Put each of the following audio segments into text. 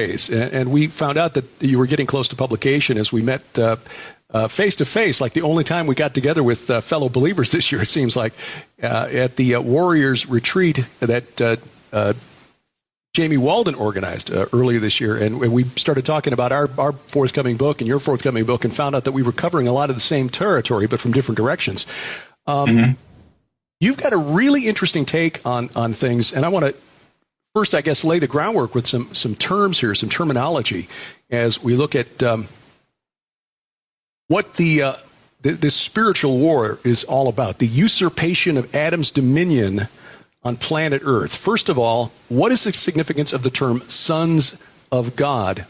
And we found out that you were getting close to publication as we met face to face, like the only time we got together with fellow believers this year, it seems like, at the Warriors retreat that Jamie Walden organized earlier this year. And we started talking about our forthcoming book and your forthcoming book, and found out that we were covering a lot of the same territory, but from different directions. You've got a really interesting take on things, and I want to first, I guess, lay the groundwork with some terms here, some terminology, as we look at what this spiritual war is all about, the usurpation of Adam's dominion on planet Earth. First of all, what is the significance of the term sons of God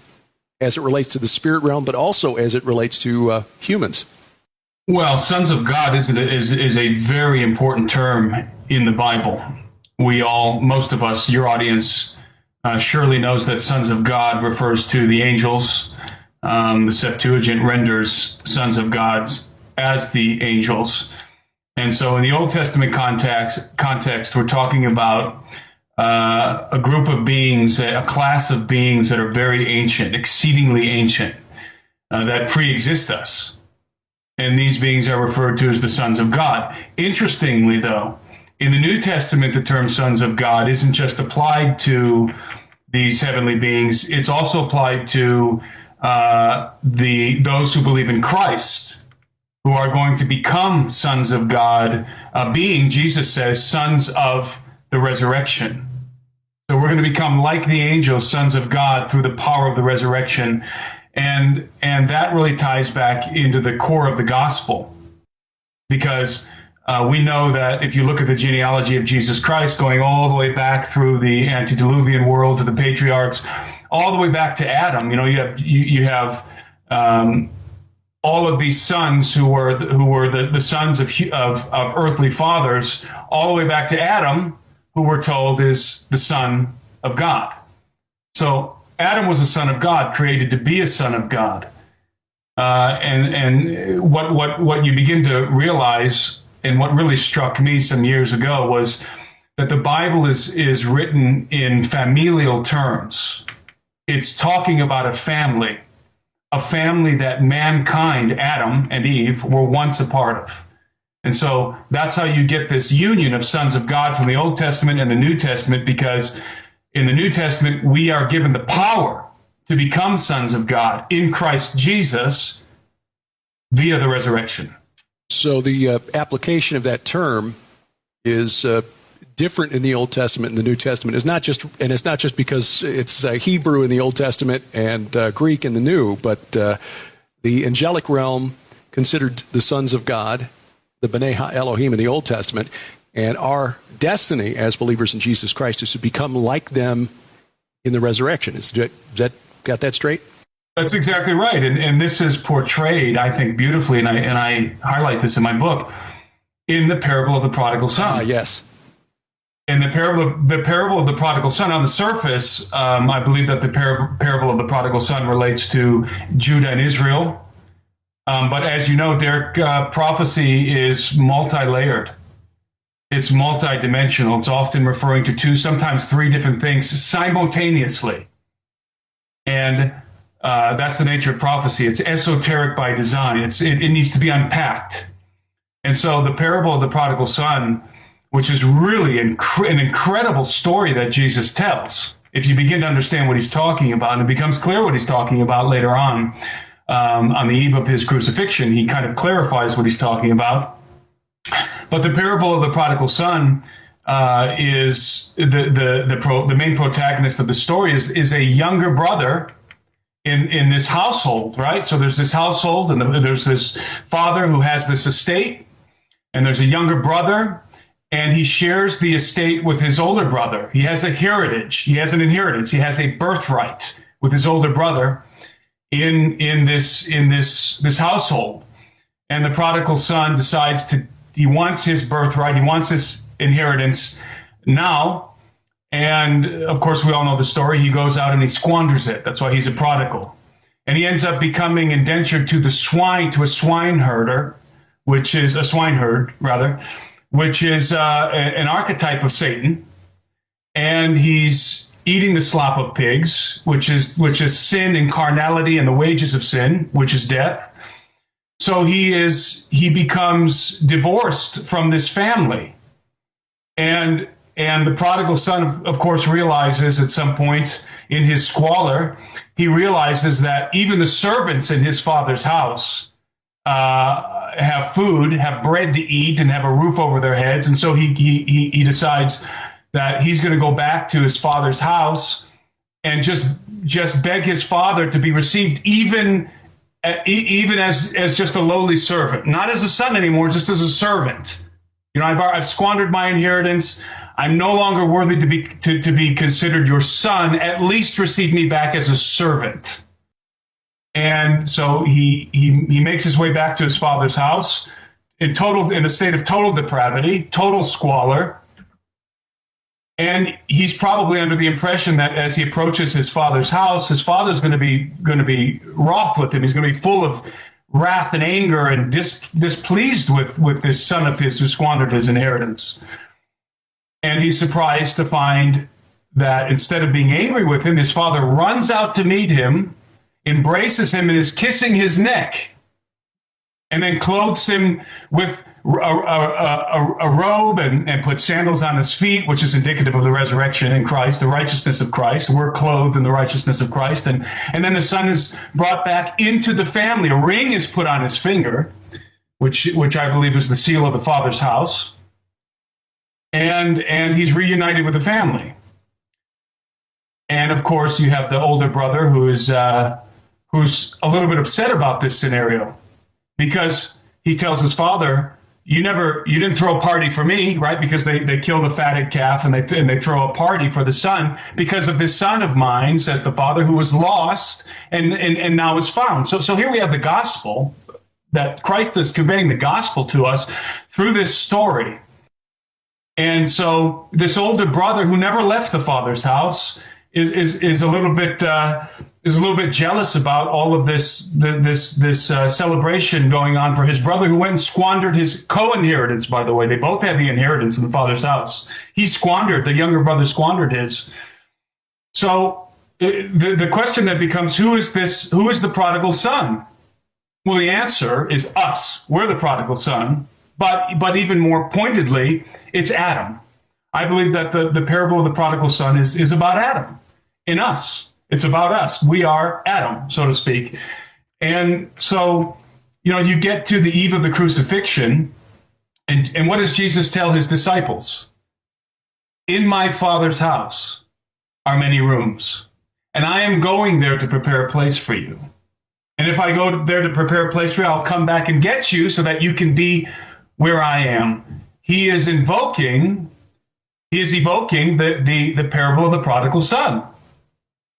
as it relates to the spirit realm, but also as it relates to humans? Well, sons of God is a very important term in the Bible. Most of us, your audience, surely knows that sons of God refers to the angels. The Septuagint renders sons of God as the angels. And so in the Old Testament context, we're talking about a group of beings, a class of beings that are very ancient, exceedingly ancient, that pre-exist us. And these beings are referred to as the sons of God. Interestingly, though, in the New Testament, the term sons of God isn't just applied to these heavenly beings. It's also applied to those who believe in Christ, who are going to become sons of God, being, Jesus says, sons of the resurrection. So we're going to become like the angels, sons of God, through the power of the resurrection. And that really ties back into the core of the gospel, because we know that if you look at the genealogy of Jesus Christ, going all the way back through the antediluvian world to the patriarchs, all the way back to Adam, you have all of these sons who were the sons of earthly fathers, all the way back to Adam, who we're told is the son of God. So Adam was a son of God, created to be a son of God. And what you begin to realize, and what really struck me some years ago, was that the Bible is written in familial terms. It's talking about a family that mankind, Adam and Eve, were once a part of. And so that's how you get this union of sons of God from the Old Testament and the New Testament, because in the New Testament, we are given the power to become sons of God in Christ Jesus via the resurrection. So the application of that term is different in the Old Testament and the New Testament. It's not just because it's Hebrew in the Old Testament and Greek in the New, but the angelic realm considered the sons of God, the B'nai Ha-Elohim in the Old Testament, and our destiny as believers in Jesus Christ is to become like them in the resurrection. Is that got that straight? That's exactly right. And this is portrayed, I think, beautifully, and I highlight this in my book, in the parable of the prodigal son. Yes. In the parable of the prodigal son, on the surface, I believe that the parable of the prodigal son relates to Judah and Israel. But as you know, Derek, prophecy is multi-layered. It's multi-dimensional. It's often referring to two, sometimes three different things simultaneously. And that's the nature of prophecy. It's esoteric by design. It needs to be unpacked. And so the parable of the prodigal son, which is really an incredible story that Jesus tells, if you begin to understand what he's talking about, and it becomes clear what he's talking about later on the eve of his crucifixion, he kind of clarifies what he's talking about. But the parable of the prodigal son is the main protagonist of the story is a younger brother in this household, right? So there's this household, and there's this father who has this estate, and there's a younger brother, and he shares the estate with his older brother. He has a heritage. He has an inheritance. He has a birthright with his older brother in this household. And the prodigal son decides he wants his birthright. He wants his inheritance now. And of course, we all know the story. He goes out and he squanders it. That's why he's a prodigal. And he ends up becoming indentured to a swineherd, which is an archetype of Satan. And he's eating the slop of pigs, which is sin and carnality and the wages of sin, which is death. So he becomes divorced from this family. And the prodigal son, of course, realizes at some point in his squalor, he realizes that even the servants in his father's house have food, have bread to eat, and have a roof over their heads. And so he decides that he's going to go back to his father's house and just beg his father to be received, even as just a lowly servant, not as a son anymore, just as a servant. You know, I've squandered my inheritance. I'm no longer worthy to be considered your son. At least receive me back as a servant. And so he makes his way back to his father's house in a state of total depravity, total squalor. And he's probably under the impression that as he approaches his father's house, his father's going to be wroth with him. He's going to be full of wrath and anger and displeased with this son of his who squandered his inheritance. And he's surprised to find that instead of being angry with him, his father runs out to meet him, embraces him, and is kissing his neck, and then clothes him with a robe and puts sandals on his feet, which is indicative of the resurrection in Christ, the righteousness of Christ. We're clothed in the righteousness of Christ. And then the son is brought back into the family. A ring is put on his finger, which I believe is the seal of the father's house. And he's reunited with the family. And of course, you have the older brother who's a little bit upset about this scenario, because he tells his father, you didn't throw a party for me, right? Because they kill the fatted calf and they throw a party for the son because of this son of mine, says the father, who was lost and now is found. So here we have the gospel, that Christ is conveying the gospel to us through this story. And so this older brother who never left the father's house is a little bit jealous about all of this celebration going on for his brother, who went and squandered his co-inheritance. By the way, they both had the inheritance in the father's house. The younger brother squandered his. So the question then becomes, who is the prodigal son? Well, the answer is us. We're the prodigal son, but even more pointedly, it's Adam. I believe that the parable of the prodigal son is about Adam, in us. It's about us. We are Adam, so to speak. And so, you get to the eve of the crucifixion, and what does Jesus tell his disciples? In my Father's house are many rooms, and I am going there to prepare a place for you. And if I go there to prepare a place for you, I'll come back and get you so that you can be where I am. He is evoking the parable of the prodigal son,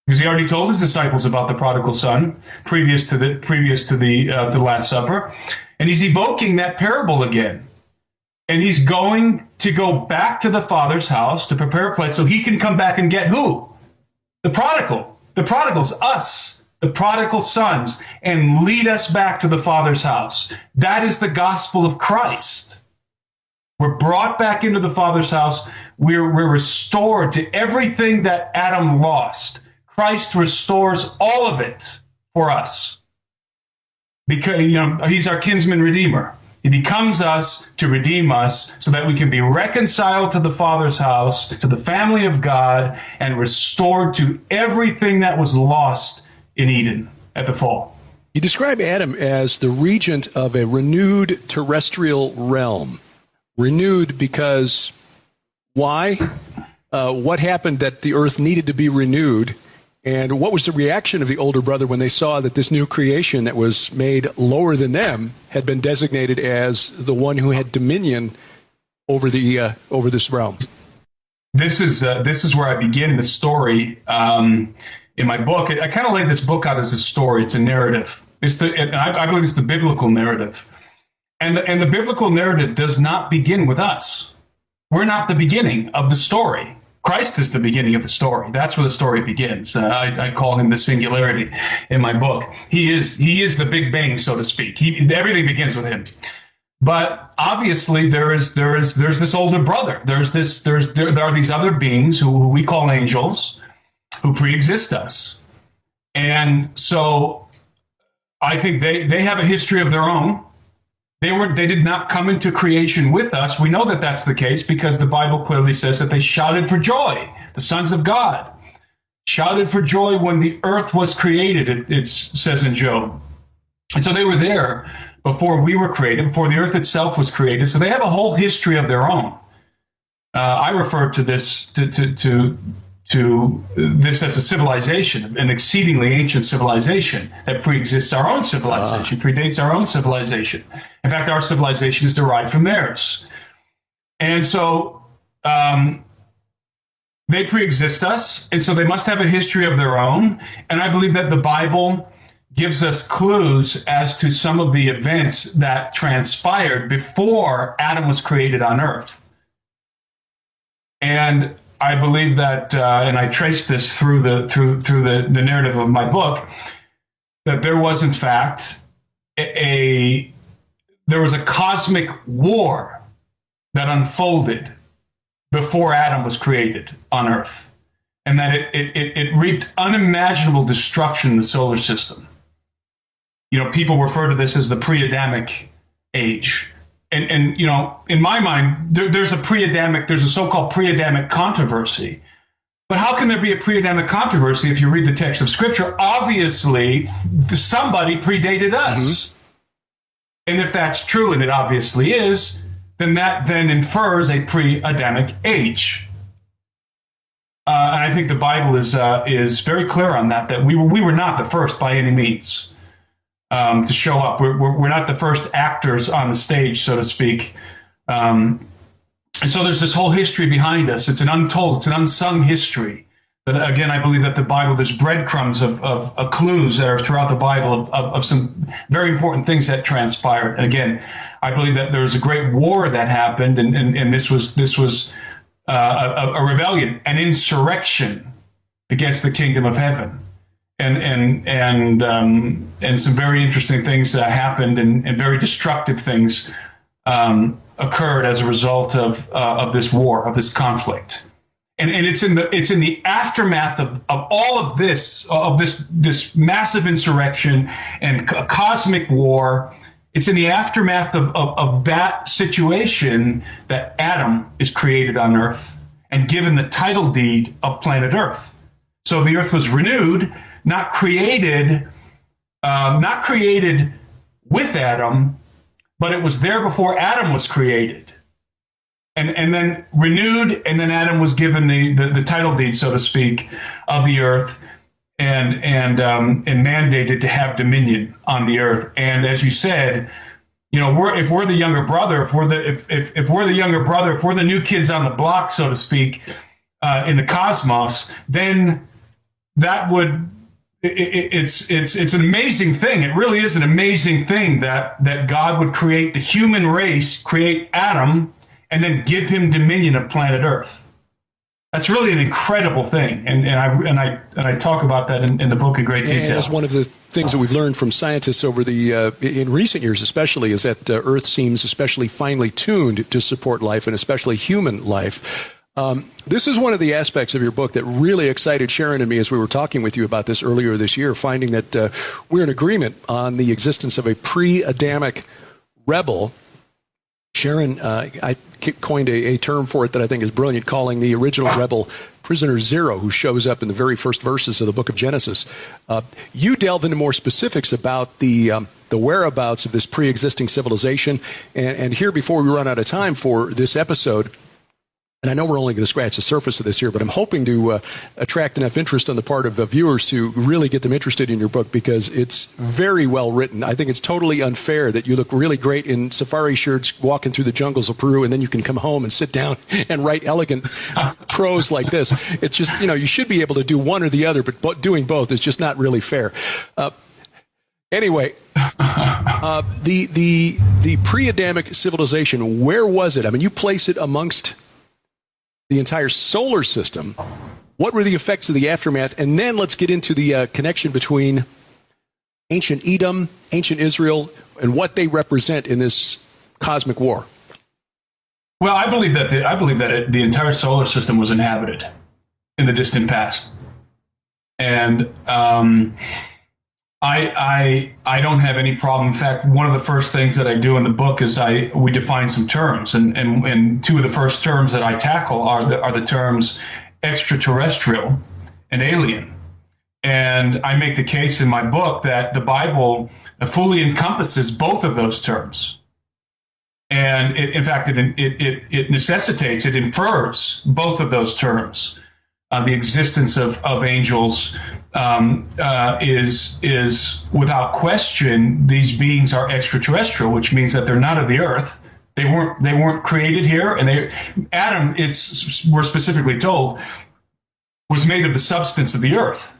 because he already told his disciples about the prodigal son previous to the Last Supper, and he's evoking that parable again. And he's going to go back to the Father's house to prepare a place so he can come back and get who? The prodigal. The prodigals, us, the prodigal sons, and lead us back to the Father's house. That is the gospel of Christ. We're brought back into the Father's house. We're restored to everything that Adam lost. Christ restores all of it for us, because he's our kinsman redeemer. He becomes us to redeem us so that we can be reconciled to the Father's house, to the family of God, and restored to everything that was lost in Eden at the fall. You describe Adam as the regent of a renewed terrestrial realm. Renewed because why? What happened that the earth needed to be renewed? And what was the reaction of the older brother when they saw that this new creation that was made lower than them had been designated as the one who had dominion over this realm? This is where I begin the story in my book. I kind of laid this book out as a story. It's a narrative. I believe it's the biblical narrative, and the biblical narrative does not begin with us. We're not the beginning of the story. Christ is the beginning of the story. That's where the story begins. I call him the singularity in my book. He is the Big Bang, so to speak. Everything begins with him. But obviously, there's this older brother. There are these other beings who we call angels, who pre-exist us. And so I think they have a history of their own. They did not come into creation with us. We know that that's the case because the Bible clearly says that they shouted for joy. The sons of God shouted for joy when the earth was created, it says in Job. And so they were there before we were created, before the earth itself was created. So they have a whole history of their own. I refer to this to this as a civilization, an exceedingly ancient civilization that preexists our own civilization, predates our own civilization. In fact, our civilization is derived from theirs. And so they preexist us, and so they must have a history of their own. And I believe that the Bible gives us clues as to some of the events that transpired before Adam was created on earth. And I believe that, and I traced this through the narrative of my book, that there was in fact there was a cosmic war that unfolded before Adam was created on Earth, and that it reaped unimaginable destruction in the solar system. You know, people refer to this as the pre-Adamic age. And you know, in my mind, there's a so-called pre-Adamic controversy. But how can there be a pre-Adamic controversy if you read the text of Scripture? Obviously, somebody predated us. Mm-hmm. And if that's true, and it obviously is, then that then infers a pre-Adamic age. And I think the Bible is very clear on that we were not the first by any means. To show up. We're not the first actors on the stage, so to speak. And so there's this whole history behind us. It's an unsung history. But again, I believe that the Bible, there's breadcrumbs of clues that are throughout the Bible of some very important things that transpired. And again, I believe that there was a great war that happened, and this was a rebellion, an insurrection against the kingdom of heaven. And some very interesting things happened, and very destructive things occurred as a result of this war, of this conflict. And it's in the aftermath of all of this massive insurrection and cosmic war. It's in the aftermath of that situation that Adam is created on Earth and given the title deed of planet Earth. So the Earth was renewed. Not created with Adam, but it was there before Adam was created, and then renewed, and then Adam was given the title deed, so to speak, of the earth, and mandated to have dominion on the earth. And as you said, you know, if we're the younger brother, if we're the new kids on the block, so to speak, in the cosmos, then that would. It's an amazing thing. It really is an amazing thing that God would create the human race, create Adam, and then give him dominion of planet Earth. That's really an incredible thing, and I talk about that in the book in great detail. And that's one of the things that we've learned from scientists over in recent years, especially, is that Earth seems especially finely tuned to support life, and especially human life. This is one of the aspects of your book that really excited Sharon and me as we were talking with you about this earlier this year, finding that we're in agreement on the existence of a pre-Adamic rebel. Sharon, I coined a term for it that I think is brilliant, calling the original rebel Prisoner Zero, who shows up in the very first verses of the book of Genesis. You delve into more specifics about the whereabouts of this pre-existing civilization. And here, before we run out of time for this episode, and I know we're only going to scratch the surface of this here, but I'm hoping to attract enough interest on the part of viewers to really get them interested in your book, because it's very well written. I think it's totally unfair that you look really great in safari shirts walking through the jungles of Peru, and then you can come home and sit down and write elegant prose like this. It's just, you know, you should be able to do one or the other, but doing both is just not really fair. Anyway, the pre-Adamic civilization, where was it? I mean, you place it amongst the entire solar system. What were the effects of the aftermath? And then let's get into the connection between ancient Edom, ancient Israel, and what they represent in this cosmic war. Well, I believe that the entire solar system was inhabited in the distant past. And I don't have any problem. In fact, one of the first things that I do in the book is we define some terms, and two of the first terms that I tackle are the terms extraterrestrial and alien. And I make the case in my book that the Bible fully encompasses both of those terms. And in fact, it necessitates, it infers both of those terms. The existence of angels is without question, these beings are extraterrestrial, which means that they're not of the earth. They weren't created here, and Adam, we're specifically told, was made of the substance of the earth.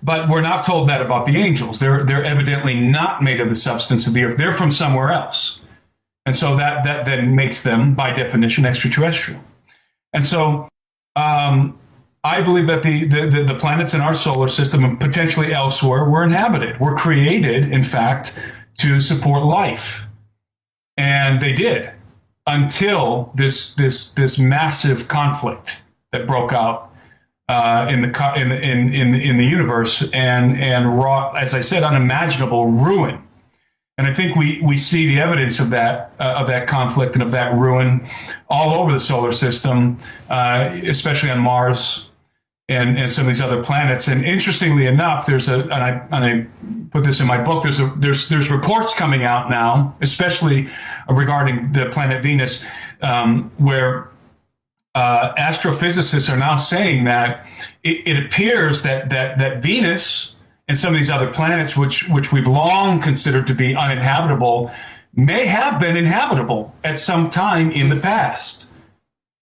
But we're not told that about the angels. They're evidently not made of the substance of the earth. They're from somewhere else. And so that then makes them, by definition, extraterrestrial. And so I believe that the planets in our solar system and potentially elsewhere were inhabited, were created, in fact, to support life. And they did, until this massive conflict that broke out in the universe and wrought, as I said, unimaginable ruin. And I think we see the evidence of that conflict and of that ruin all over the solar system, especially on Mars and some of these other planets. And interestingly enough, and I put this in my book, there's reports coming out now, especially regarding the planet Venus, where astrophysicists are now saying that it appears that Venus and some of these other planets, which we've long considered to be uninhabitable, may have been inhabitable at some time in the past,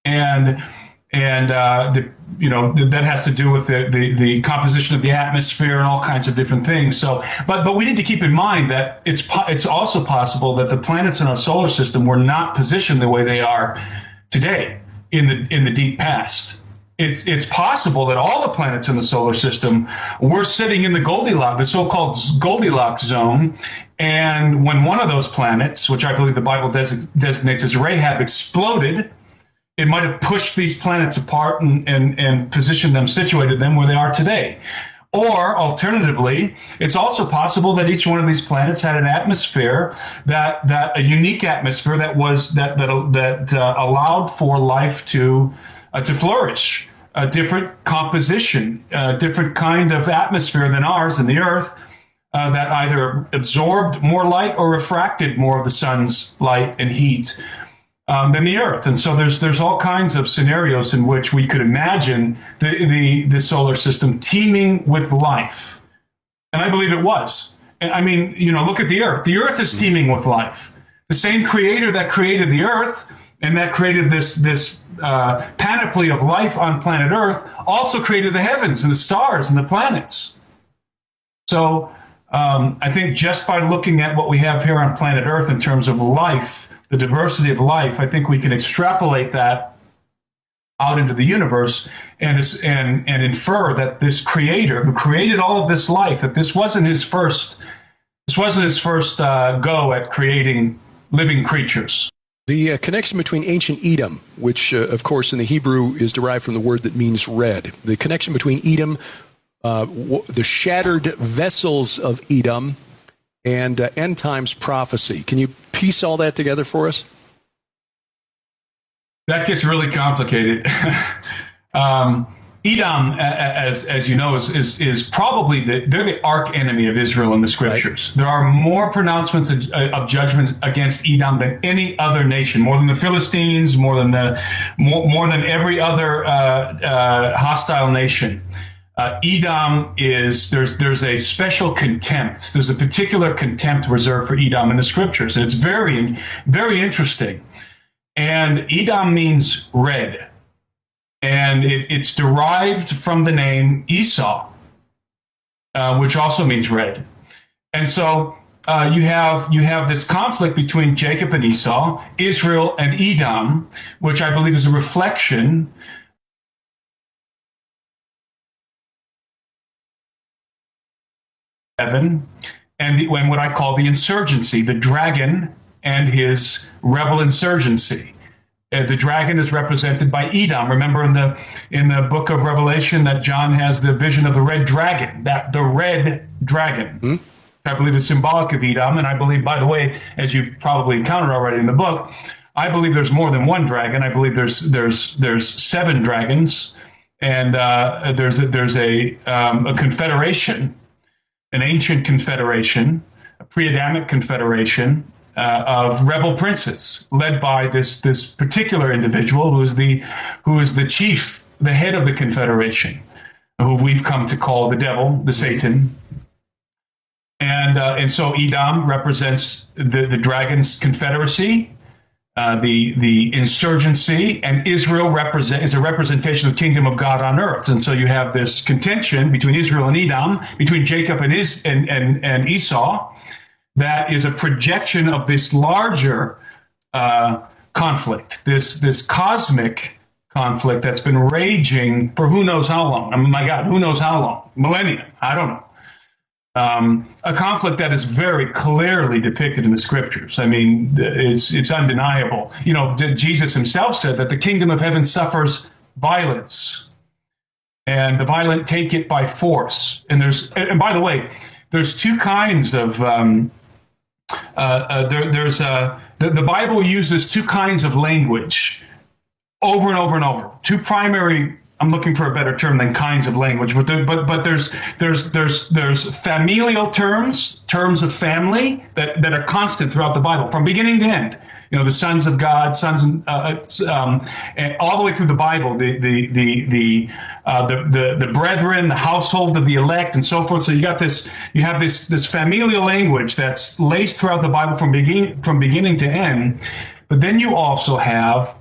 and that has to do with the composition of the atmosphere and all kinds of different things. So, but we need to keep in mind that it's also possible that the planets in our solar system were not positioned the way they are today in the deep past. It's possible that all the planets in the solar system were sitting in the so-called Goldilocks zone, and when one of those planets, which I believe the Bible designates as Rahab, exploded, it might have pushed these planets apart and situated them where they are today. Or alternatively, it's also possible that each one of these planets had an atmosphere that a unique atmosphere that allowed for life to flourish, a different composition, a different kind of atmosphere than ours in the Earth, that either absorbed more light or refracted more of the sun's light and heat than the Earth. And so there's all kinds of scenarios in which we could imagine the solar system teeming with life. And I believe it was. I mean, look at the Earth. The Earth is teeming with life. The same creator that created the Earth and that created this panoply of life on planet Earth also created the heavens and the stars and the planets. So I think just by looking at what we have here on planet Earth in terms of life, the diversity of life, I think we can extrapolate that out into the universe and infer that this creator who created all of this life, that this wasn't his first go at creating living creatures. The connection between ancient Edom, which, of course, in the Hebrew is derived from the word that means red. The connection between Edom, the shattered vessels of Edom, and end times prophecy. Can you piece all that together for us? That gets really complicated. Edom, as you know, is probably they're the arch enemy of Israel in the scriptures. Right. There are more pronouncements of judgment against Edom than any other nation, more than the Philistines, more than every other hostile nation. Edom there's a special contempt. There's a particular contempt reserved for Edom in the scriptures, and it's very, very interesting. And Edom means red. And it's derived from the name Esau, which also means red. And so you have this conflict between Jacob and Esau, Israel and Edom, which I believe is a reflection and what I call the insurgency, the dragon and his rebel insurgency. The dragon is represented by Edom. Remember in the book of Revelation that John has the vision of the red dragon, the red dragon. I believe is symbolic of Edom. And I believe, by the way, as you probably encountered already in the book, I believe there's more than one dragon. I believe there's 7 dragons, and there's a confederation, an ancient confederation, a pre-Adamic confederation of rebel princes, led by this particular individual who is the chief, the head of the confederation, who we've come to call the devil, the Satan. And so Edom represents the dragon's confederacy, the insurgency, and Israel is a representation of the kingdom of God on earth. And so you have this contention between Israel and Edom, between Jacob and Esau, that is a projection of this larger conflict, this cosmic conflict that's been raging for who knows how long. I mean, my God, who knows how long? Millennium. I don't know. A conflict that is very clearly depicted in the scriptures. I mean, it's undeniable. You know, Jesus himself said that the kingdom of heaven suffers violence, and the violent take it by force. And by the way, there's two kinds of the Bible uses two kinds of language over and over and over. Two primary. I'm looking for a better term than kinds of language, but there's familial terms of family that are constant throughout the Bible from beginning to end. You know, the sons of God, and all the way through the Bible, the brethren, the household of the elect, and so forth. So you have this familial language that's laced throughout the Bible from beginning to end. But then you also have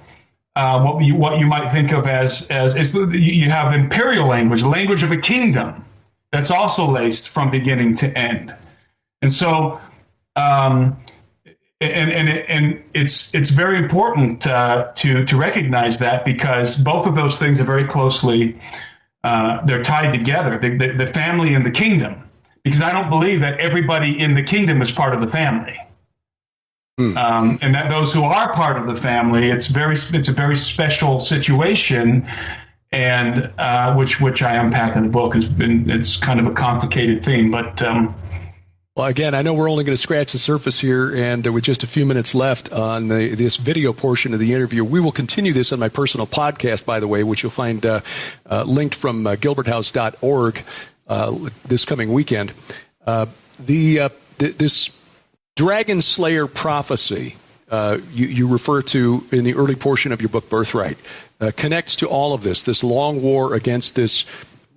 what you might think of as you have imperial language, the language of a kingdom, that's also laced from beginning to end. And so, and it's very important to recognize that, because both of those things are very closely they're tied together, the family and the kingdom. Because I don't believe that everybody in the kingdom is part of the family. And that those who are part of the family, it's a very special situation, and which I unpack in the book. It's kind of a complicated thing, but well, again, I know we're only going to scratch the surface here, and with just a few minutes left on this video portion of the interview, we will continue this on my personal podcast, by the way, which you'll find linked from gilberthouse.org this coming weekend. This Dragon Slayer prophecy you refer to in the early portion of your book, Birthright, connects to all of this long war against this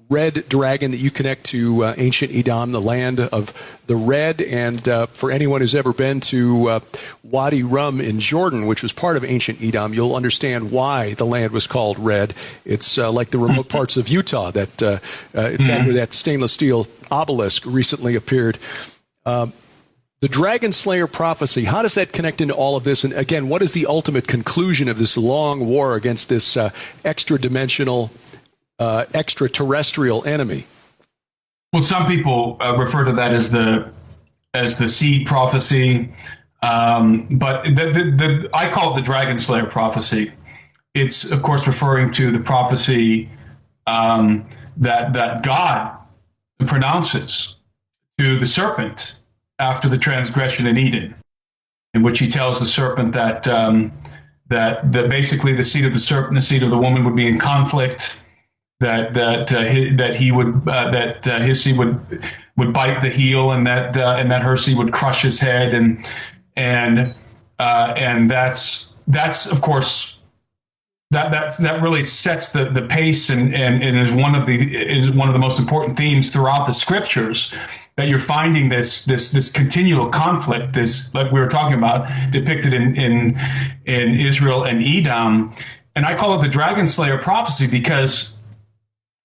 red dragon that you connect to ancient Edom, the land of the red. And for anyone who's ever been to Wadi Rum in Jordan, which was part of ancient Edom, you'll understand why the land was called red. It's like the remote parts of Utah that, in fact, where that stainless steel obelisk recently appeared. The Dragon Slayer prophecy, how does that connect into all of this? And again, what is the ultimate conclusion of this long war against this extra-dimensional, extraterrestrial enemy? Well, some people refer to that as the seed prophecy, but I call it the Dragon Slayer prophecy. It's, of course, referring to the prophecy that God pronounces to the serpent after the transgression in Eden, in which he tells the serpent that basically the seed of the serpent and the seed of the woman would be in conflict, that his seed would bite the heel, and that her seed would crush his head, and that's of course that really sets the pace and is one of the most important themes throughout the scriptures, that you're finding this continual conflict, this, like we were talking about, depicted in Israel and Edom. And I call it the Dragon Slayer prophecy because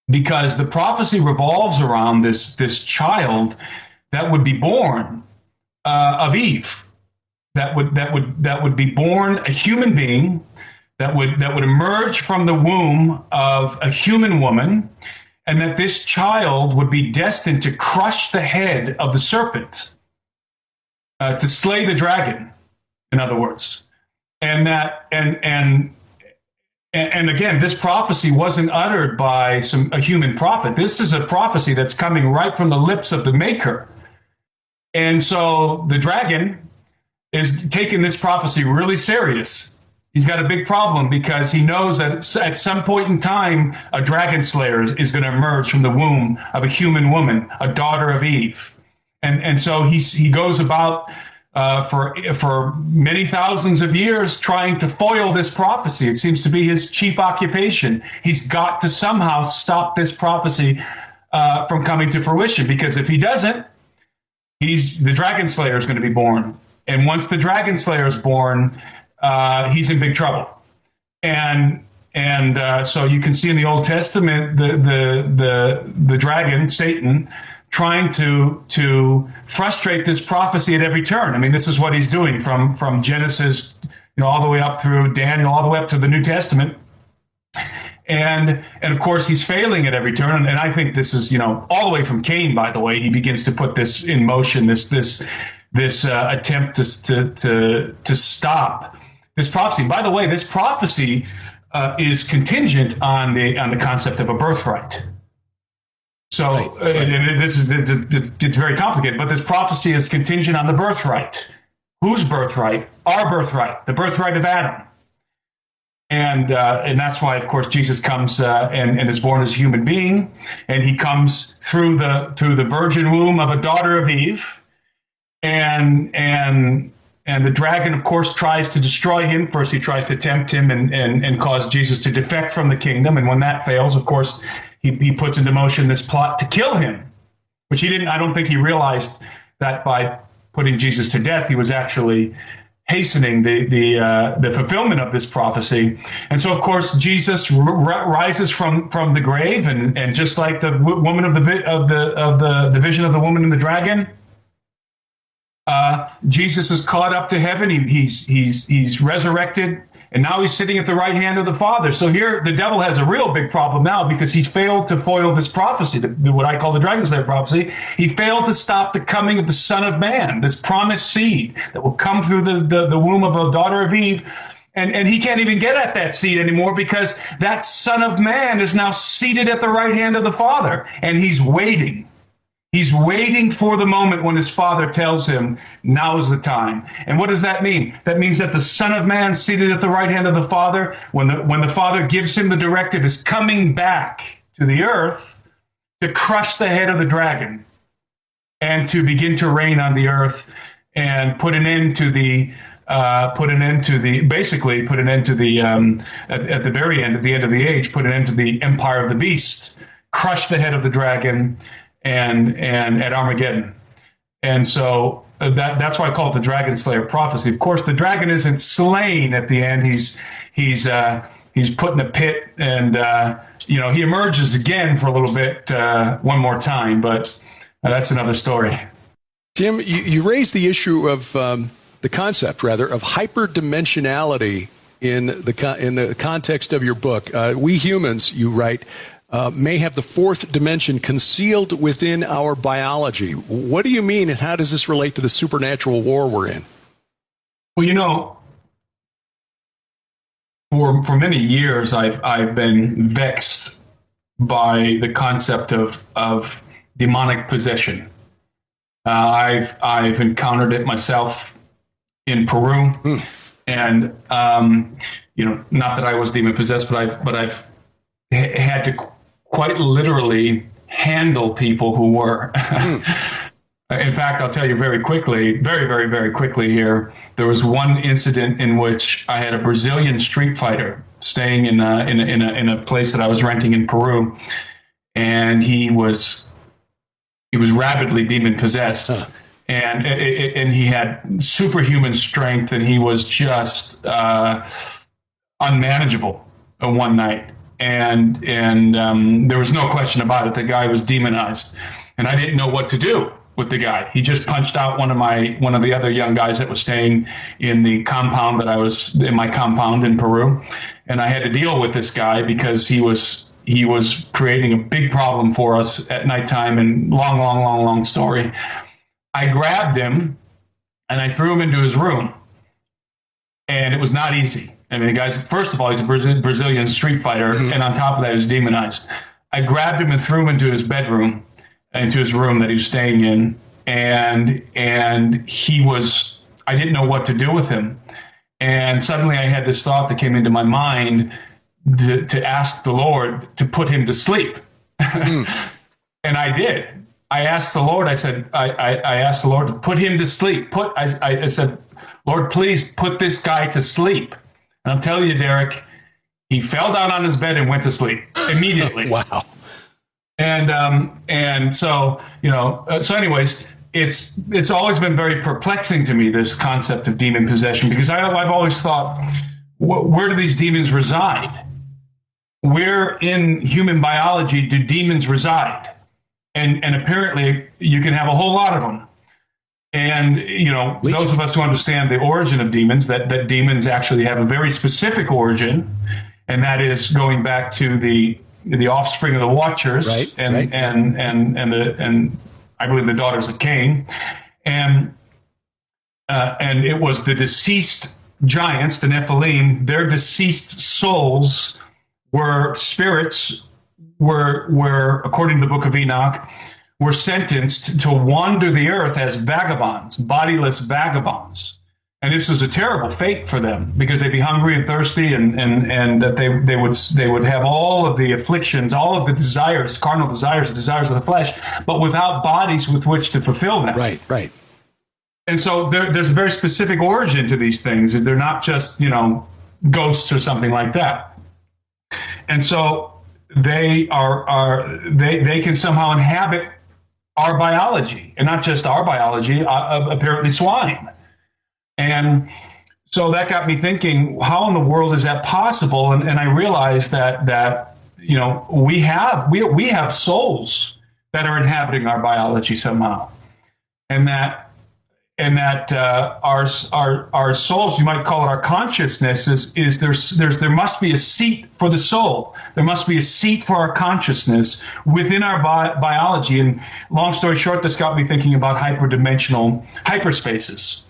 the prophecy revolves around this child that would be born of Eve, that would be born a human being, that would emerge from the womb of a human woman, and that this child would be destined to crush the head of the serpent, to slay the dragon, in other words, and And again, this prophecy wasn't uttered by a human prophet. This is a prophecy that's coming right from the lips of the Maker. And so the dragon is taking this prophecy really serious. He's got a big problem because he knows that at some point in time, a dragon slayer is going to emerge from the womb of a human woman, a daughter of Eve. And so he goes about for many thousands of years trying to foil this prophecy. It seems to be his chief occupation. He's got to somehow stop this prophecy from coming to fruition, because if he doesn't, the dragon slayer is going to be born. And once the dragon slayer is born, he's in big trouble. And so you can see in the Old Testament the dragon, Satan, trying to frustrate this prophecy at every turn. I mean, this is what he's doing from Genesis, all the way up through Daniel, all the way up to the New Testament. And of course, he's failing at every turn. And I think this is, all the way from Cain, by the way, he begins to put this in motion, this attempt to stop this prophecy. By the way, this prophecy is contingent on the concept of a birthright. So it's very complicated, but this prophecy is contingent on the birthright. Whose birthright? Our birthright, the birthright of Adam. And that's why, of course, Jesus comes and is born as a human being, and he comes through the virgin womb of a daughter of Eve, and the dragon, of course, tries to destroy him. First, he tries to tempt him and cause Jesus to defect from the kingdom, and when that fails, of course, he puts into motion this plot to kill him, which he didn't. I don't think he realized that by putting Jesus to death, he was actually hastening the fulfillment of this prophecy. And so, of course, Jesus rises from the grave, and just like the woman of the vision of the woman and the dragon, Jesus is caught up to heaven. He's resurrected, and now he's sitting at the right hand of the Father. So here, the devil has a real big problem now, because he's failed to foil this prophecy, what I call the dragon slayer prophecy. He failed to stop the coming of the Son of Man, this promised seed that will come through the womb of a daughter of Eve. And he can't even get at that seed anymore, because that Son of Man is now seated at the right hand of the Father, and he's waiting. He's waiting for the moment when his Father tells him, now is the time. And what does that mean? That means that the Son of Man seated at the right hand of the Father, when the Father gives him the directive, is coming back to the earth to crush the head of the dragon and to begin to reign on the earth and put an end to the at the very end, at the end of the age, put an end to the empire of the beast, crush the head of the dragon, and at Armageddon. And so that's why I call it the dragon slayer prophecy. Of course, the dragon isn't slain at the end. He's put in a pit, and he emerges again for a little bit one more time, but that's another story. Tim, you raised the issue of the concept, rather, of hyperdimensionality in the context of your book. We humans, you write, may have the fourth dimension concealed within our biology. What do you mean, and how does this relate to the supernatural war we're in? Well, for many years, I've been vexed by the concept of demonic possession. I've encountered it myself in Peru, and not that I was demon possessed, but I've had to quite literally handle people who were. In fact, I'll tell you very quickly, very, very, very quickly here. There was one incident in which I had a Brazilian street fighter staying in a place that I was renting in Peru, and he was rabidly demon possessed, and he had superhuman strength, and he was just unmanageable one night. And there was no question about it. The guy was demonized, and I didn't know what to do with the guy. He just punched out one of the other young guys that was staying in the compound that I was in, my compound in Peru, and I had to deal with this guy because he was creating a big problem for us at nighttime. And long story. I grabbed him and I threw him into his room. And it was not easy. I mean, the guy's, first of all, he's a Brazilian street fighter, and on top of that, he was demonized. I grabbed him and threw him into his bedroom, into his room that he was staying in, and he was, I didn't know what to do with him. And suddenly I had this thought that came into my mind to ask the Lord to put him to sleep. And I did. I asked the Lord, I said, I asked the Lord to put him to sleep. I said, Lord, please put this guy to sleep. And I'll tell you, Derek, he fell down on his bed and went to sleep immediately. Wow. And so, so anyways, it's always been very perplexing to me, this concept of demon possession, because I've always thought, where do these demons reside? Where in human biology do demons reside? And apparently you can have a whole lot of them. And, those of us who understand the origin of demons, that demons actually have a very specific origin, and that is going back to the offspring of the Watchers, right, and I believe the daughters of Cain, and it was the deceased giants, the Nephilim. Their deceased souls were spirits, were according to the Book of Enoch, were sentenced to wander the earth as vagabonds, bodiless vagabonds. And this was a terrible fate for them, because they'd be hungry and thirsty, and that they would have all of the afflictions, all of the desires, carnal desires, desires of the flesh, but without bodies with which to fulfill them. Right. And so there's a very specific origin to these things. They're not just, ghosts or something like that. And so they they can somehow inhabit our biology, and not just our biology, apparently swine. And so that got me thinking, how in the world is that possible? And I realized that we have souls that are inhabiting our biology somehow, and that our souls, you might call it our consciousness, is there must be a seat for the soul. There must be a seat for our consciousness within our biology. And long story short, this got me thinking about hyperdimensional hyperspaces.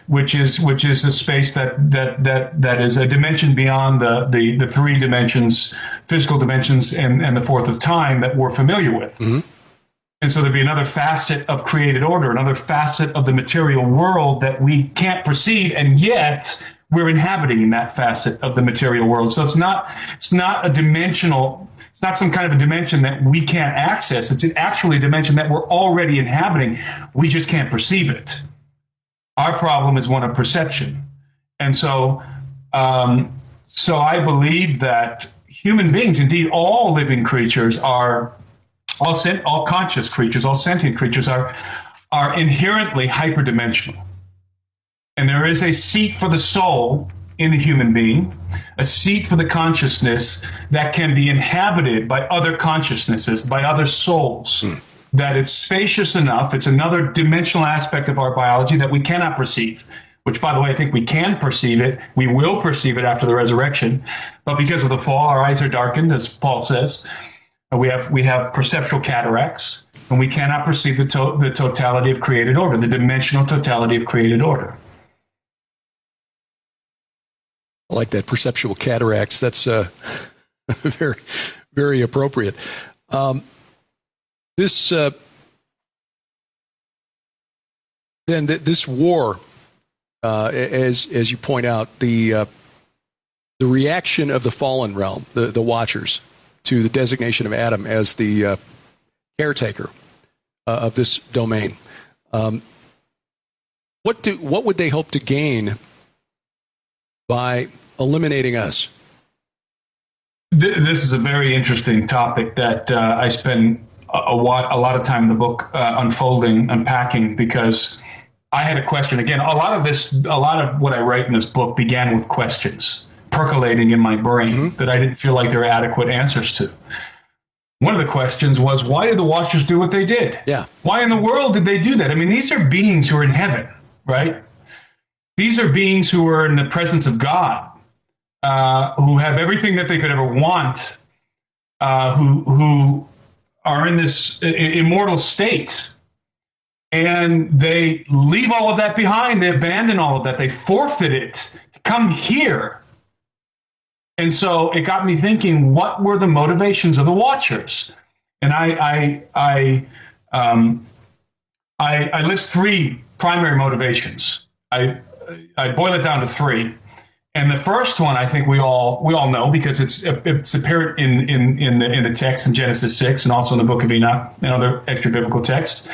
Which is a space that is a dimension beyond the three dimensions, physical dimensions, and the fourth of time that we're familiar with. Mm-hmm. And so there'd be another facet of created order, another facet of the material world that we can't perceive, and yet we're inhabiting in that facet of the material world. So it's not a dimensional. It's not some kind of a dimension that we can't access. It's actually a dimension that we're already inhabiting. We just can't perceive it. Our problem is one of perception. And so I believe that human beings, indeed all living creatures, all conscious creatures, all sentient creatures are inherently hyperdimensional. And there is a seat for the soul in the human being, a seat for the consciousness that can be inhabited by other consciousnesses, by other souls. That it's spacious enough, it's another dimensional aspect of our biology that we cannot perceive, which, by the way, I think we can perceive it. We will perceive it after the resurrection. But because of the fall, our eyes are darkened, as Paul says. We have perceptual cataracts, and we cannot perceive the totality of created order, the dimensional totality of created order. I like that, perceptual cataracts. That's very, very appropriate. This war, as you point out, the reaction of the fallen realm, the Watchers, to the designation of Adam as the caretaker of this domain. What would they hope to gain by eliminating us? This is a very interesting topic that I spend a lot of time in the book unpacking, because I had a question. Again, a lot of what I write in this book began with questions percolating in my brain that I didn't feel like there were adequate answers to. One of the questions was, why did the Watchers do what they did? Yeah. Why in the world did they do that? I mean, these are beings who are in heaven, right? These are beings who are in the presence of God, who have everything that they could ever want, who are in this immortal state. and they leave all of that behind. They abandon all of that. They forfeit it to come here. And so it got me thinking, what were the motivations of the Watchers? And I list three primary motivations. I boil it down to three. And the first one, I think we all know, because it's apparent in the text in Genesis 6 and also in the book of Enoch and other extra biblical texts.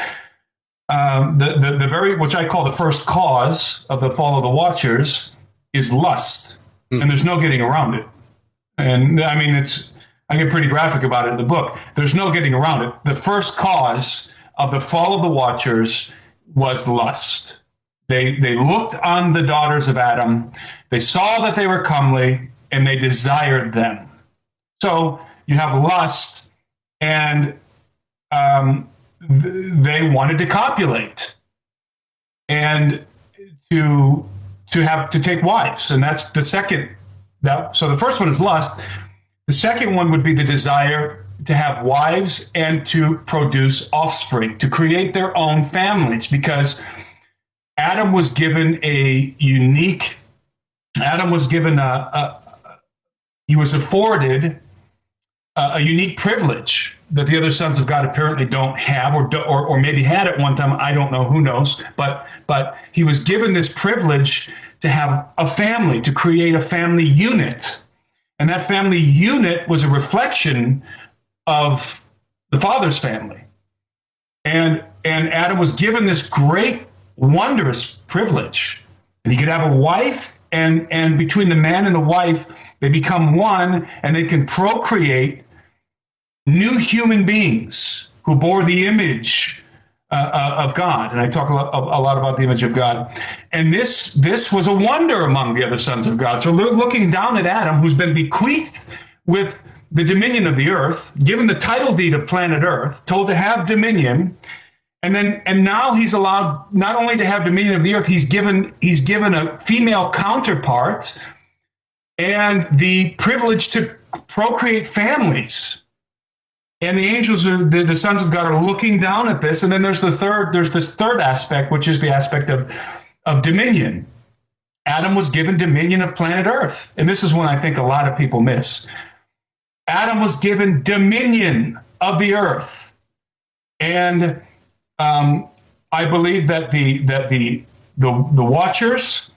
The very, which I call the first cause of the fall of the Watchers, is lust, and there's no getting around it. And I mean, I get pretty graphic about it in the book. There's no getting around it. The first cause of the fall of the Watchers was lust. They looked on the daughters of Adam. They saw that they were comely, and they desired them. So you have lust, and they wanted to copulate and to take wives, and that's the second. So the first one is lust. The second one would be the desire to have wives and to produce offspring, to create their own families, because Adam was given he was afforded a unique privilege that the other sons of God apparently don't have, or maybe had at one time. I don't know, who knows, but he was given this privilege to have a family, to create a family unit. And that family unit was a reflection of the Father's family. And Adam was given this great, wondrous privilege. And he could have a wife, and between the man and the wife, they become one, and they can procreate new human beings who bore the image of God. And I talk a lot about the image of God. And this was a wonder among the other sons of God. So looking down at Adam, who's been bequeathed with the dominion of the earth, given the title deed of planet Earth, told to have dominion, and now he's allowed not only to have dominion of the earth, he's given a female counterpart and the privilege to procreate families. And the angels, the sons of God, are looking down at this. And then there's this third aspect, which is the aspect of dominion. Adam was given dominion of planet Earth. And this is one I think a lot of people miss. Adam was given dominion of the earth. And I believe that the Watchers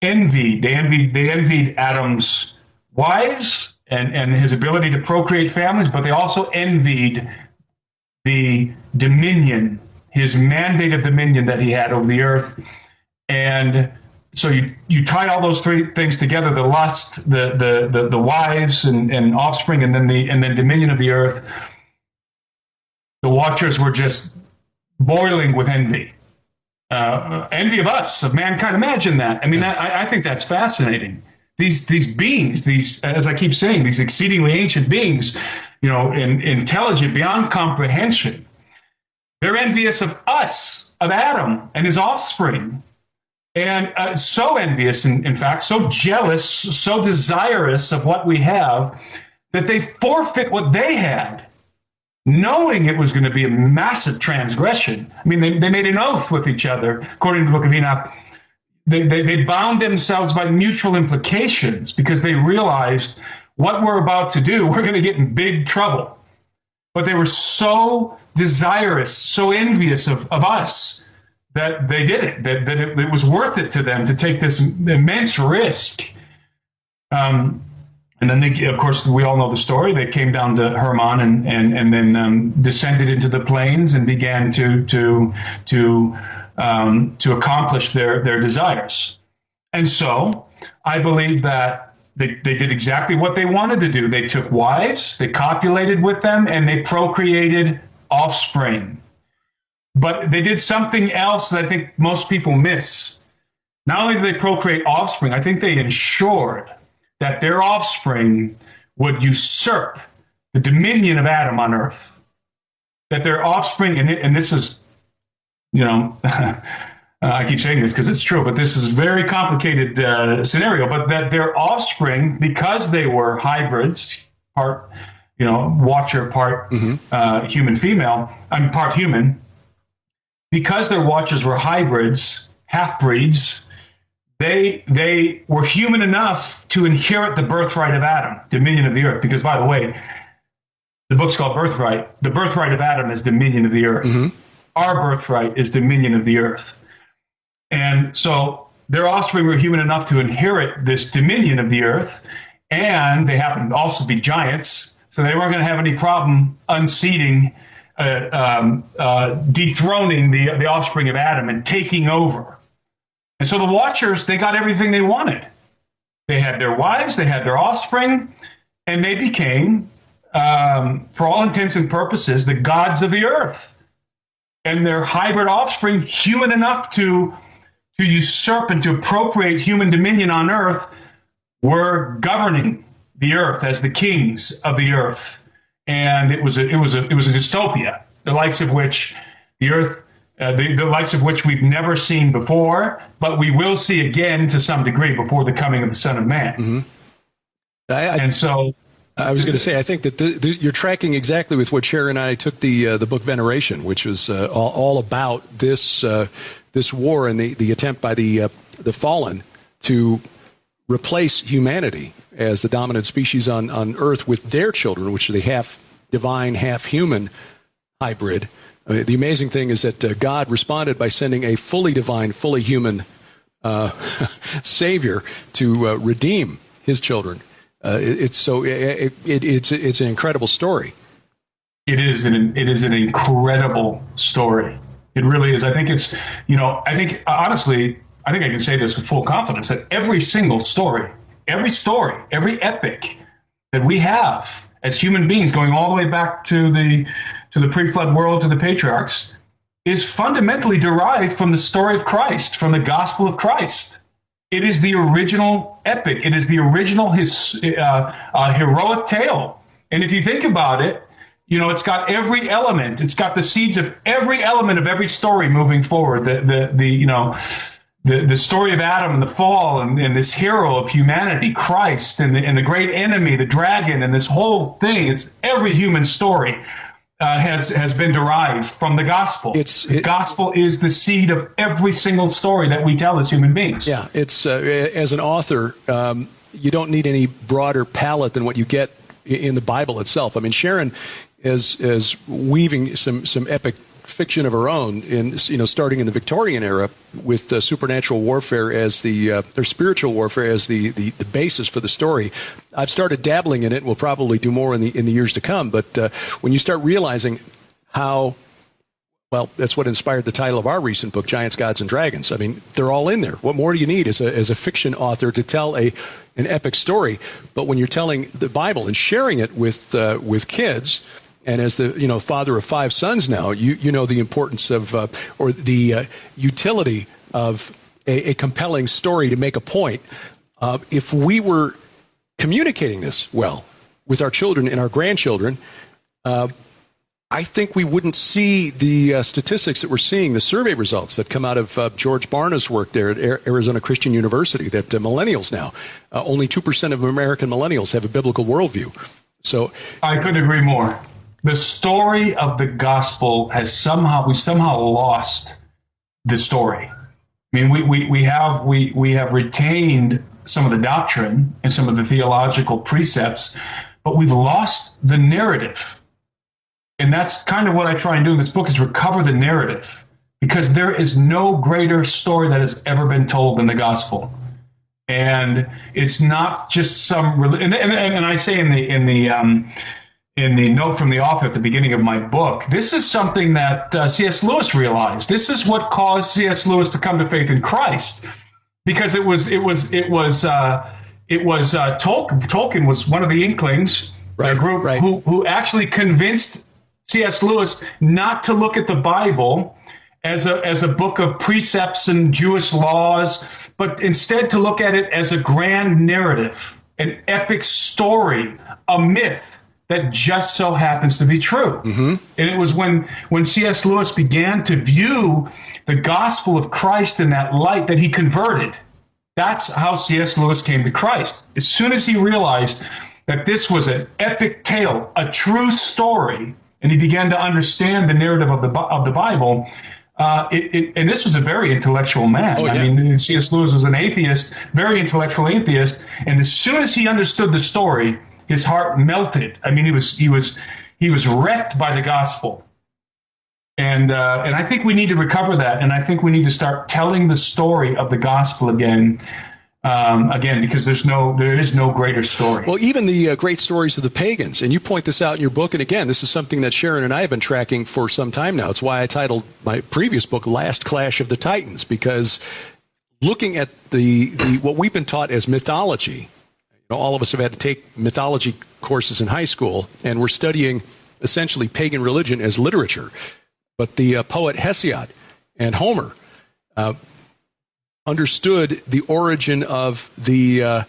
envied Adam's wives and his ability to procreate families, but they also envied the dominion, his mandate of dominion that he had over the earth. And so you tie all those three things together: the lust, the wives and offspring, and then dominion of the earth. The Watchers were just boiling with envy. Envy of us, of mankind. Imagine that. I mean, I think that's fascinating. These beings, as I keep saying, these exceedingly ancient beings, intelligent beyond comprehension, they're envious of us, of Adam and his offspring, and so envious, in fact, so jealous, so desirous of what we have, that they forfeit what they had, knowing it was going to be a massive transgression. I mean, they made an oath with each other, according to the book of Enoch. They bound themselves by mutual implications because they realized what we're about to do, we're going to get in big trouble. But they were so desirous, so envious of us that they did it, that it was worth it to them to take this immense risk. And then of course, we all know the story. They came down to Hermon and then descended into the plains and began to accomplish their desires. And so I believe that they did exactly what they wanted to do. They took wives, they copulated with them, and they procreated offspring. But they did something else that I think most people miss. Not only did they procreate offspring, I think they ensured that their offspring would usurp the dominion of Adam on earth. That their offspring, and this is, I keep saying this because it's true, but this is a very complicated scenario, but that their offspring, because they were hybrids, part, Watcher, part human female, part human, because their watchers were hybrids, half-breeds, they were human enough to inherit the birthright of Adam, dominion of the earth. Because, by the way, the book's called Birthright. The birthright of Adam is dominion of the earth. Mm-hmm. Our birthright is dominion of the earth. And so their offspring were human enough to inherit this dominion of the earth, and they happen to also be giants, so they weren't going to have any problem unseating, dethroning the offspring of Adam and taking over. And so the Watchers, they got everything they wanted. They had their wives, they had their offspring, and they became, for all intents and purposes, the gods of the earth. And their hybrid offspring, human enough to usurp and to appropriate human dominion on earth, were governing the earth as the kings of the earth. And it was a dystopia, the likes of which the earth, the likes of which we've never seen before, but we will see again to some degree before the coming of the Son of Man. Mm-hmm. I was going to say, I think that you're tracking exactly with what Sharon and I took the book Veneration, which was all about this war and the attempt by the fallen to replace humanity as the dominant species on Earth with their children, which are the half divine, half human hybrid. I mean, the amazing thing is that God responded by sending a fully divine, fully human Savior to redeem His children. It's an incredible story. It is an incredible story. It really is. I think honestly, I can say this with full confidence that every single story, every epic that we have as human beings, going all the way back to the pre-flood world, to the patriarchs, is fundamentally derived from the story of Christ, from the gospel of Christ. It is the original epic. It is the original heroic tale. And if you think about it, it's got every element. It's got the seeds of every element of every story moving forward. The story of Adam and the fall, and this hero of humanity, Christ, and the great enemy, the dragon, and this whole thing. It's every human story has been derived from the gospel. The gospel is the seed of every single story that we tell as human beings. Yeah, it's as an author, you don't need any broader palette than what you get in the Bible itself. I mean, Sharon is weaving some epic fiction of her own, starting in the Victorian era with supernatural warfare as or spiritual warfare as the basis for the story. I've started dabbling in it, and we'll probably do more in the years to come. But when you start realizing how, well, that's what inspired the title of our recent book, Giants, Gods, and Dragons. I mean, they're all in there. What more do you need as a fiction author to tell an epic story? But when you're telling the Bible and sharing it with kids, and as the father of 5 sons now, you know the importance of or the utility of a compelling story to make a point. If we were communicating this well with our children and our grandchildren, I think we wouldn't see the statistics that we're seeing, the survey results that come out of George Barna's work there at Arizona Christian University, that millennials now, only 2% of American millennials have a biblical worldview. So I couldn't agree more. The story of the gospel we somehow lost the story. I mean, we have retained some of the doctrine and some of the theological precepts, but we've lost the narrative. And that's kind of what I try and do in this book, is recover the narrative, because there is no greater story that has ever been told than the gospel. And it's not just some, and I say in the note from the author at the beginning of my book, this is something that C.S. Lewis realized. This is what caused C.S. Lewis to come to faith in Christ, because Tolkien was one of the Inklings, a group who actually convinced C.S. Lewis not to look at the Bible as a book of precepts and Jewish laws, but instead to look at it as a grand narrative, an epic story, a myth that just so happens to be true. Mm-hmm. And it was when C.S. Lewis began to view the gospel of Christ in that light that he converted. That's how C.S. Lewis came to Christ. As soon as he realized that this was an epic tale, a true story, and he began to understand the narrative of the Bible, And this was a very intellectual man. Oh, yeah. I mean, C.S. Lewis was an atheist, very intellectual atheist. And as soon as he understood the story, his heart melted. I mean, he was wrecked by the gospel. And I think we need to recover that. And I think we need to start telling the story of the gospel again, because there is no greater story. Well, even the great stories of the pagans, and you point this out in your book, and again, this is something that Sharon and I have been tracking for some time now. It's why I titled my previous book, Last Clash of the Titans, because looking at the what we've been taught as mythology, all of us have had to take mythology courses in high school, and we're studying essentially pagan religion as literature. But the poet Hesiod and Homer understood the origin of the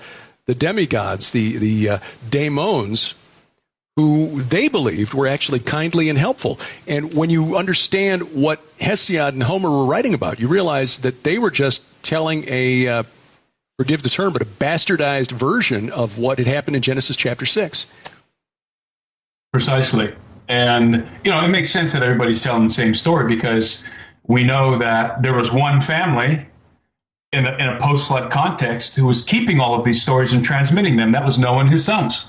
demigods, the daemons, who they believed were actually kindly and helpful. And when you understand what Hesiod and Homer were writing about, you realize that they were just telling a, forgive the term, but a bastardized version of what had happened in Genesis chapter 6. Precisely. And, it makes sense that everybody's telling the same story, because we know that there was one family in a post-flood context who was keeping all of these stories and transmitting them. That was Noah and his sons.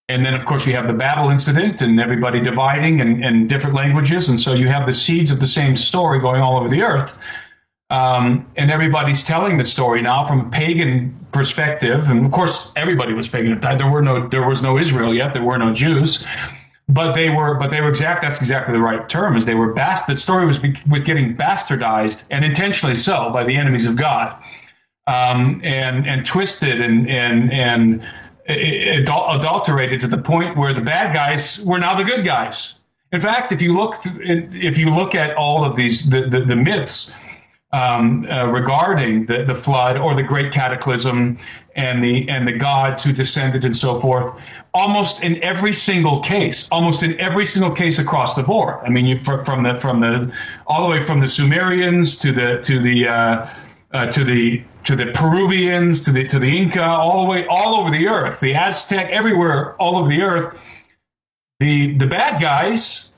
And then, of course, we have the Babel incident and everybody dividing and different languages. And so you have the seeds of the same story going all over the earth. And everybody's telling the story now from a pagan perspective. And, of course, everybody was pagan at the time. There was no Israel yet. There were no Jews. But they were that's exactly the right term, is they were the story was getting bastardized, and intentionally so, by the enemies of God, and twisted and adulterated to the point where the bad guys were now the good guys. In fact, if you look at all of these the myths regarding the flood or the great cataclysm and the gods who descended and so forth, almost in every single case across the board. I mean, from the all the way from the Sumerians to the Peruvians to the Inca, all over the earth, the Aztec, everywhere, all over the earth, the bad guys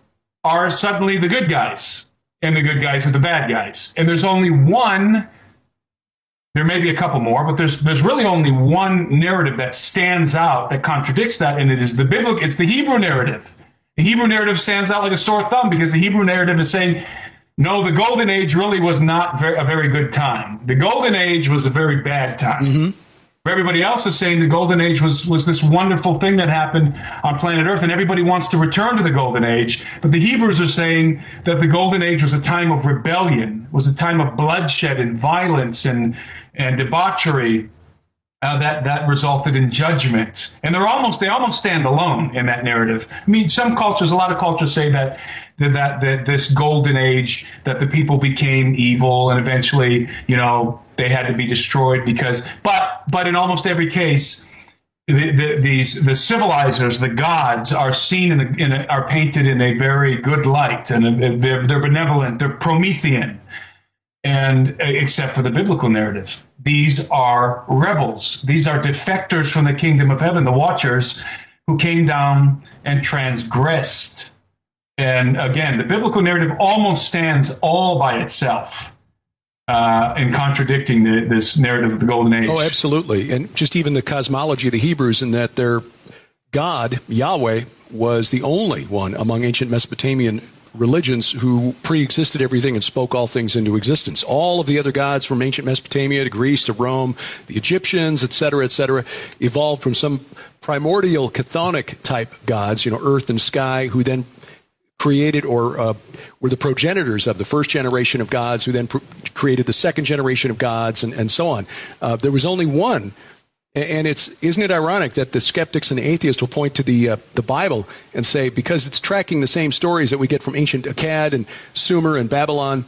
are suddenly the good guys, and the good guys are the bad guys. And there's only one. There may be a couple more, but there's really only one narrative that stands out that contradicts that, and it is the biblical. It's the Hebrew narrative. The Hebrew narrative stands out like a sore thumb, because the Hebrew narrative is saying, no, the Golden Age really was not a very good time. The Golden Age was a very bad time. Mm-hmm. Everybody else is saying the Golden Age was this wonderful thing that happened on planet Earth, and everybody wants to return to the Golden Age. But the Hebrews are saying that the Golden Age was a time of rebellion, was a time of bloodshed and violence and debauchery that resulted in judgment. And they almost stand alone in that narrative. I mean, a lot of cultures say that this Golden Age, that the people became evil and eventually, they had to be destroyed but in almost every case, the civilizers, the gods, are seen are painted in a very good light, and they're benevolent, they're Promethean, and except for the biblical narrative, these are rebels, these are defectors from the kingdom of heaven, the Watchers, who came down and transgressed. And again, the biblical narrative almost stands all by itself. In contradicting this narrative of the Golden Age. Oh, absolutely. And just even the cosmology of the Hebrews, in that their God, Yahweh, was the only one among ancient Mesopotamian religions who pre-existed everything and spoke all things into existence. All of the other gods from ancient Mesopotamia to Greece to Rome, the Egyptians, et cetera, evolved from some primordial chthonic type gods, earth and sky, who then created or were the progenitors of the first generation of gods, who then created the second generation of gods, and so on. There was only one. And isn't it ironic that the skeptics and the atheists will point to the Bible and say, because it's tracking the same stories that we get from ancient Akkad and Sumer and Babylon,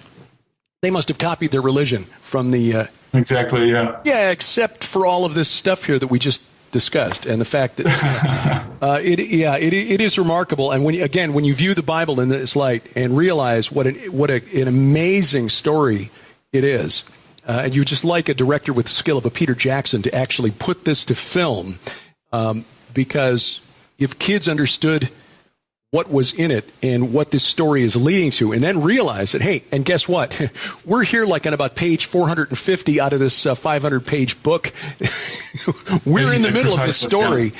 they must have copied their religion from the... Exactly, yeah. Yeah, except for all of this stuff here that we just discussed, and the fact that it is remarkable. And when you view the Bible in this light and realize what an amazing story it is, and you just like a director with the skill of a Peter Jackson to actually put this to film, because if kids understood what was in it and what this story is leading to, and then realize that, hey, and guess what? We're here like on about page 450 out of this 500-page book. We're in the middle of the story.